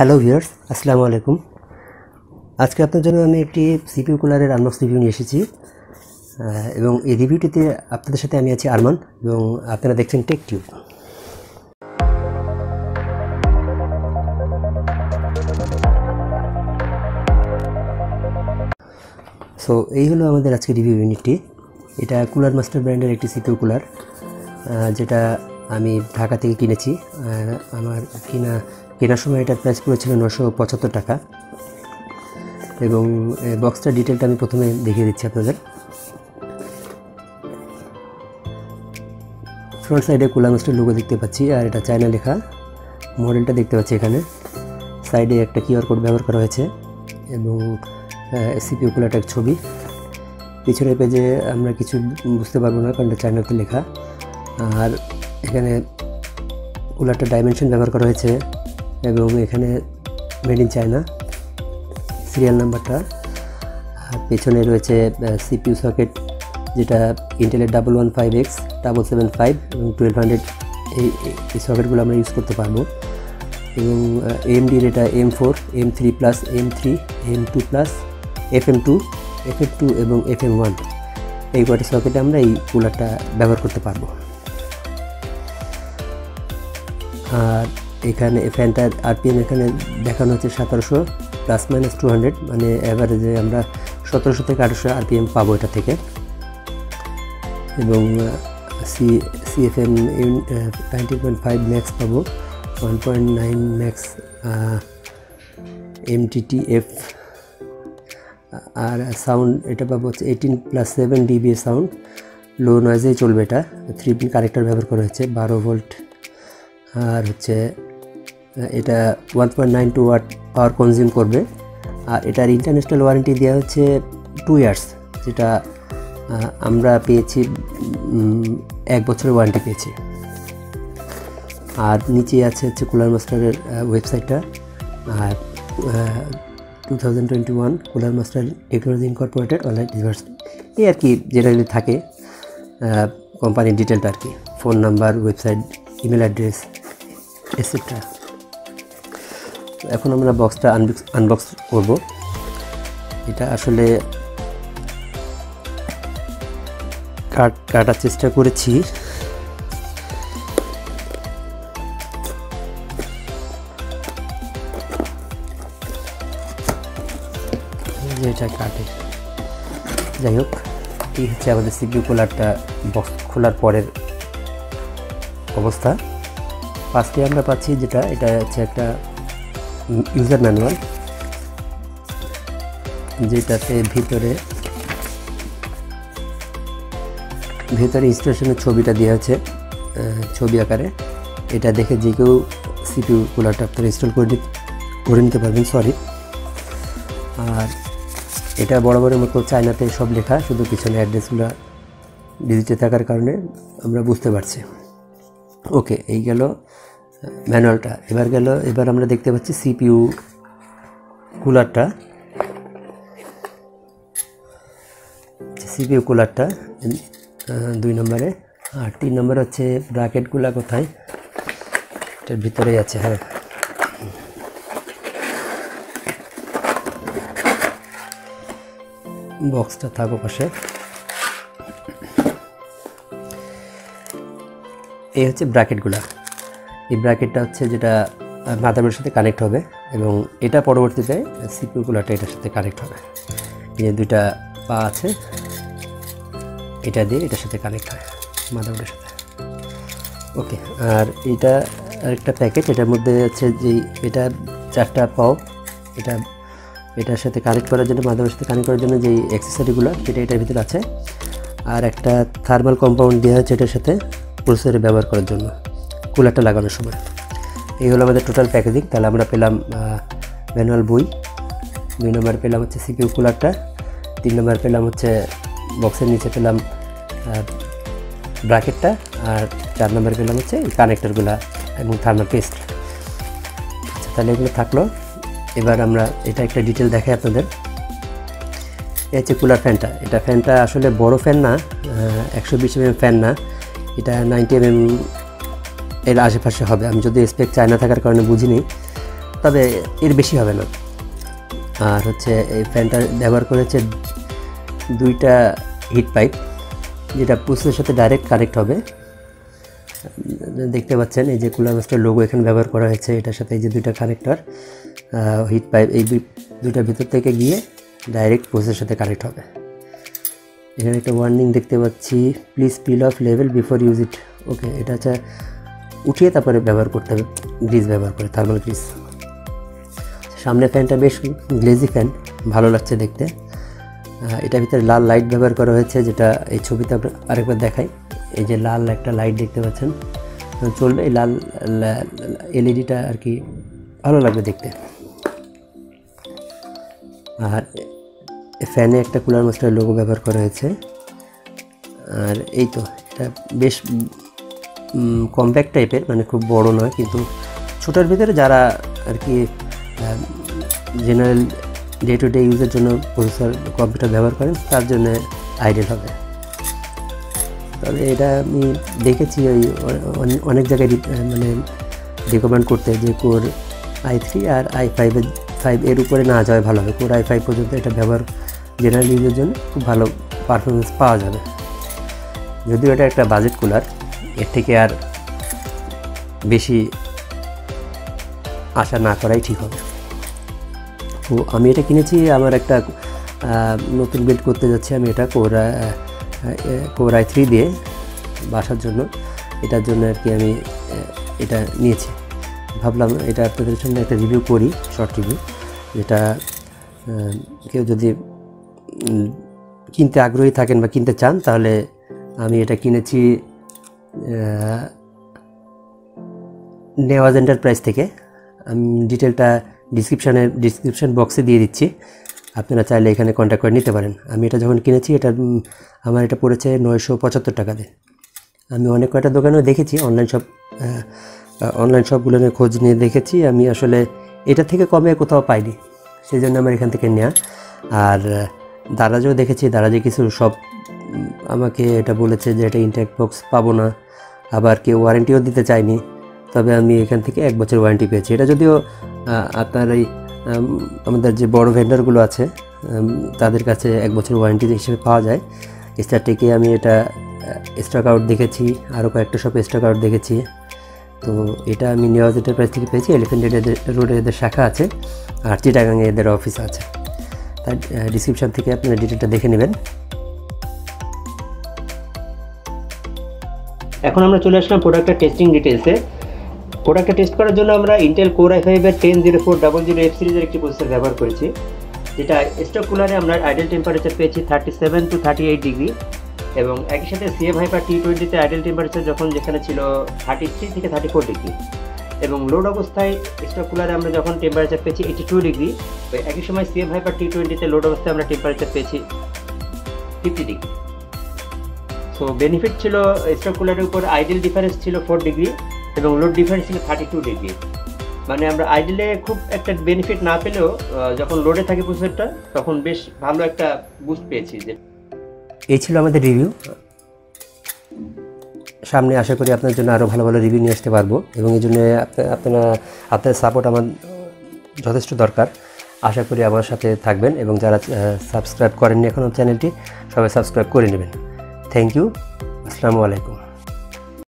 Hello viewers, আসসালামু আলাইকুম। আজকে আপনাদের জন্য আমি একটি সিপিইউ কুলারের আনবক্স রিভিউ নিয়ে এসেছি এবং এই রিভিউটিতে আপনাদের সাথে আমি আছি আরমান এবং আপনারা দেখছেন টেক টিউব। সো এই হলো আমাদের আজকে রিভিউ ইউনিটটি। এটা কুলার মাস্টার ব্র্যান্ডের একটি সিপিইউ কুলার, যেটা আমি ঢাকা থেকে কিনেছি। আমার কেনার সময় এটার প্রাইস পড়েছিল 975 টাকা এবং বক্সটার ডিটেলটা আমি প্রথমে দেখিয়ে দিচ্ছি আপনাদের। ফ্রন্ট সাইডে কুলার মাস্টার লোগো দেখতে পাচ্ছি আর এটা চায়না লেখা, মডেলটা দেখতে পাচ্ছি এখানে। সাইডে একটা কিউআর কোড ব্যবহার করা হয়েছে এবং সিপিইউ কুলারটার ছবি। পিছনের পেজে আমরা কিছু বুঝতে পারবো না কারণ এটা চায়নাতে লেখা। আর এখানে কুলারটা ডাইমেনশন ব্যবহার করা হয়েছে এবং এখানে মেড ইন চায়না সিরিয়াল নাম্বারটা। আর পেছনে রয়েছে সিপিইউ সকেট, যেটা ইন্টেলের 115X 775 এবং 1200 এই সকেটগুলো আমরা ইউজ করতে পারবো। এবং এএমডির এটা M4, M3 plus, M3, M2 plus, FM2 এবং FM1 এই কয়টি সকেটে আমরা এই কুলারটা ব্যবহার করতে পারবো। আর এখানে ফ্যানটার আরপিএম এখানে দেখানো হচ্ছে 1700 প্লাস মাইনাস 200, মানে অ্যাভারেজে আমরা 1700 থেকে 1800 আরপিএম পাবো এটা থেকে। এবং সিএফএম 90.5 ম্যাক্স পাবো, 1.9 ম্যাক্স MTTF। আর সাউন্ড এটা পাবো হচ্ছে 18+7 dB সাউন্ড, লো নয়েজেই চলবে এটা। 3 পিন কানেক্টর ব্যবহার করা হয়েছে, 12 ভোল্ট। আর হচ্ছে এটা 1.92 ওয়াট পাওয়ার কনজিউম করবে। আর এটার ইন্টারন্যাশনাল ওয়ারেন্টি দেওয়া হচ্ছে 2 ইয়ার্স, যেটা আমরা পেয়েছি 1 বছরের ওয়ারেন্টি পেয়েছি। আর নিচে আছে হচ্ছে কুলার মাস্টারের ওয়েবসাইটটা। আর 2021 cooler master technology Incorporated online device, এই আর কি যেটা থাকে কোম্পানির ডিটেলটা আর কি, phone number, website, email address etcetera. এখন আমরা বক্সটা আনবক্স করব। এটা আসলে কাটার চেষ্টা করেছি, যেটা কাটে। যাই হোক, এই হচ্ছে আমাদের সিপিইউ কুলারটা বক্স খোলার পরের অবস্থা। ফার্স্টে আমরা পাচ্ছি যেটা, এটা হচ্ছে একটা ইউজার ম্যানুয়াল, যেটাতে ভিতরে ইনস্টলেশনের ছবিটা দেওয়া আছে ছবি আকারে। এটা দেখে যে কেউ সিপিইউ কুলারটা আপনারা ইনস্টল করে নিতে পারবেন। আর এটা বরাবরের মতো চায়নাতে সব লেখা, শুধু পিছনে অ্যাড্রেসগুলো ডিজিটে থাকার কারণে আমরা বুঝতে পারছি। ওকে, এই গেল ম্যানুয়ালটা। এবার আমরা দেখতে পাচ্ছি সিপিইউ কুলারটা। 2 নম্বরে। আর 3 নম্বর হচ্ছে ব্র্যাকেটগুলো কোথায়, এটার ভিতরেই আছে। হ্যাঁ, বক্সটা থাকো পাশে। এই হচ্ছে ব্র্যাকেটগুলা। এই ব্র্যাকেটটা হচ্ছে যেটা মাদারবোর্ডের সাথে কানেক্ট হবে এবং এটা পরবর্তীতে সিপিইউ কুলারটা এটার সাথে কানেক্ট হবে। এই যে 2টা পা আছে, এটা দিয়ে এটার সাথে কানেক্ট হয় মাদারবোর্ডের সাথে। ওকে, আর এটা আরেকটা প্যাকেট, এটার মধ্যে হচ্ছে যে এটা 4টা পাও, এটার সাথে কানেক্ট করার জন্য, মাদারবোর্ডের সাথে কানেক্ট করার জন্য যেই অ্যাক্সেসরিগুলো সেটা এটার ভিতরে আছে। আর একটা থার্মাল কম্পাউন্ড দেওয়া হচ্ছে এটার সাথে প্রসেসরে ব্যবহার করার জন্য কুলারটা লাগানোর সময়। এই হলো আমাদের টোটাল প্যাকেজিং। তাহলে আমরা পেলাম ম্যানুয়াল বই, 2 নম্বর পেলাম হচ্ছে সিপিইউ কুলারটা, 3 নম্বর পেলাম হচ্ছে বক্সের নিচে পেলাম ব্র্যাকেটটা, আর 4 নম্বর পেলাম হচ্ছে কানেক্টরগুলো এবং থার্মাল পেস্ট। আচ্ছা, তাহলে এগুলো থাকলো। এবার আমরা এটা একটা ডিটেল দেখাই আপনাদের। এই হচ্ছে কুলার ফ্যানটা। ফ্যানটা আসলে বড় ফ্যান না, 120 mm ফ্যান না, এটা 90 mm এর আশেপাশে হবে। আমি যদি স্পেক চায়না থাকার কারণে বুঝিনি, তবে এর বেশি হবে না। আর হচ্ছে এই ফ্যানটা ব্যবহার করেছে দুইটা হিট পাইপ, যেটা প্রসেসরের সাথে ডাইরেক্ট কানেক্ট হবে। দেখতে পাচ্ছেন এই যে কুলার মাস্টার লোগো এখানে ব্যবহার করা হয়েছে, এটার সাথে এই যে দুইটা কানেক্টর হিট পাইপ, এই দুইটার ভিতর থেকে গিয়ে ডাইরেক্ট প্রসেসরের সাথে কানেক্ট হবে। এখানে একটা ওয়ার্নিং দেখতে পাচ্ছি, প্লিজ পিল অফ লেভেল বিফোর ইউজ ইট। ওকে, এটা হচ্ছে উঠিয়ে তারপরে ব্যবহার করতে হবে, গ্রিজ ব্যবহার করে, থার্মাল গ্রিজ। সামনে ফ্যানটা বেশ গ্লেজি ফ্যান, ভালো লাগছে দেখতে। এটার ভিতরে লাল লাইট ব্যবহার করা হয়েছে, যেটা এই ছবিতে আরেকবার দেখাই। এই যে লাল একটা লাইট দেখতে পাচ্ছেন চলবে, এই লাল এলইডিটা আর কি ভালো লাগবে দেখতে। আর ফ্যানে একটা কুলার মাস্টার লোগো ব্যবহার করা হয়েছে। আর এই তো, এটা বেশ কম্প্যাক্ট টাইপের, মানে খুব বড় নয়, কিন্তু ছোটোর ভিতরে যারা আর কি জেনারেল ডে টু ডে ইউজের জন্য প্রসেসর কম্পিউটার ব্যবহার করেন তার জন্য আইডিয়াল হবে। তবে এটা আমি দেখেছি ওই অনেক জায়গায় মানে রিকমেন্ড করতে, যে কোর i3 আর i5 এর উপরে না যাওয়া ভালো হবে। কোর i5 পর্যন্ত এটা ব্যবহার জেনারেল ইউজের জন্য খুব ভালো পারফরমেন্স পাওয়া যাবে। যদিও এটা একটা বাজেট কুলার, এর থেকে আর বেশি আশা না করাই ঠিক হবে। তো আমি এটা কিনেছি, আমার একটা নতুন বিল্ড করতে যাচ্ছি আমি, এটা কোর i3 দিয়ে বাসার জন্য। এটার জন্য আর কি আমি এটা নিয়েছি। ভাবলাম এটা আপনাদের সামনে একটা রিভিউ করি, শর্ট রিভিউ, যেটা কেউ যদি কিনতে আগ্রহী থাকেন বা কিনতে চান, তাহলে আমি এটা কিনেছি নেওয়াজ এন্টারপ্রাইজ থেকে। আমি ডিটেলটা ডিসক্রিপশন বক্সে দিয়ে দিচ্ছি, আপনারা চাইলে এখানে কন্ট্যাক্ট করে নিতে পারেন। আমি এটা যখন কিনেছি আমার এটা পড়েছে 975 টাকাতে। আমি অনেক কয়টা দোকানেও দেখেছি, অনলাইন শপগুলো নিয়ে খোঁজ নিয়ে দেখেছি, আমি আসলে এটা থেকে কমে কোথাও পাইনি, সেই জন্য আমার এখান থেকে নেওয়া। আর দারাজেও দেখেছি, দারাজে কিছু সব আমাকে এটা বলেছে যে এটা ইনট্যাক্ট বক্স পাবো না, আবার কেউ ওয়ারেন্টিও দিতে চায়নি। তবে আমি এখান থেকে 1 বছর ওয়ারেন্টি পেয়েছি। এটা যদিও আপনার এই আমাদের যে বড় ভেন্ডারগুলো আছে তাদের কাছে 1 বছর ওয়ারেন্টি হিসেবে পাওয়া যায়। স্টারটেকে আমি এটা স্টক আউট দেখেছি, আরও কয়েকটা শপে স্টক আউট দেখেছি। তো এটা আমি নেওয়াজ এন্টারপ্রাইজ থেকে পেয়েছি, এলিফ্যান্ট রোডে এদের শাখা আছে, আর চিটাগাংয়ে এদের অফিস আছে। তার ডিসক্রিপশান থেকে আপনারা ডিটেলটা দেখে নেবেন। এখন আমরা চলে আসলাম প্রোডাক্টের টেস্টিং ডিটেলসে। প্রোডাক্টটা টেস্ট করার জন্য আমরা ইন্টেল কোর i5 এর 100400F সিরিজের একটি প্রসেসর ব্যবহার করেছি, যেটা স্টক কুলারে আমরা আইডেল টেম্পারেচার পেয়েছি 37 to 38 ডিগ্রি, এবং একই সাথে সিএম হাইপার T20 তে আইডেল টেম্পারেচার যেখানে ছিল 33 থেকে 34 ডিগ্রি, এবং লোড অবস্থায় স্টক কুলারে আমরা যখন টেম্পারেচার পেয়েছি 82 ডিগ্রি, একই সময় সিএম হাইপার T20 তে লোড অবস্থায় আমরা টেম্পারেচার পেয়েছি 50 ডিগ্রি। সো বেনিফিট ছিল স্টক কুলারের উপর আইডেল ডিফারেন্স ছিল 4 ডিগ্রি এবং লোড ডিফারেন্স ছিল 32 ডিগ্রি। মানে আমরা আইডেলে খুব একটা বেনিফিট না পেলেও যখন লোডে থাকে প্রসেসরটা তখন বেশ ভালো একটা বুস্ট পেয়েছি। এই ছিল আমাদের রিভিউ। সামনে আশা করি আপনার জন্য আরও ভালো ভালো রিভিউ নিয়ে আসতে পারবো, এবং এই জন্য আপনার সাপোর্ট আমার যথেষ্ট দরকার। আশা করি আমার সাথে থাকবেন, এবং যারা সাবস্ক্রাইব করেননি এখনও চ্যানেলটি, সবাই সাবস্ক্রাইব করে নেবেন। Thank you. আসসালামু আলাইকুম।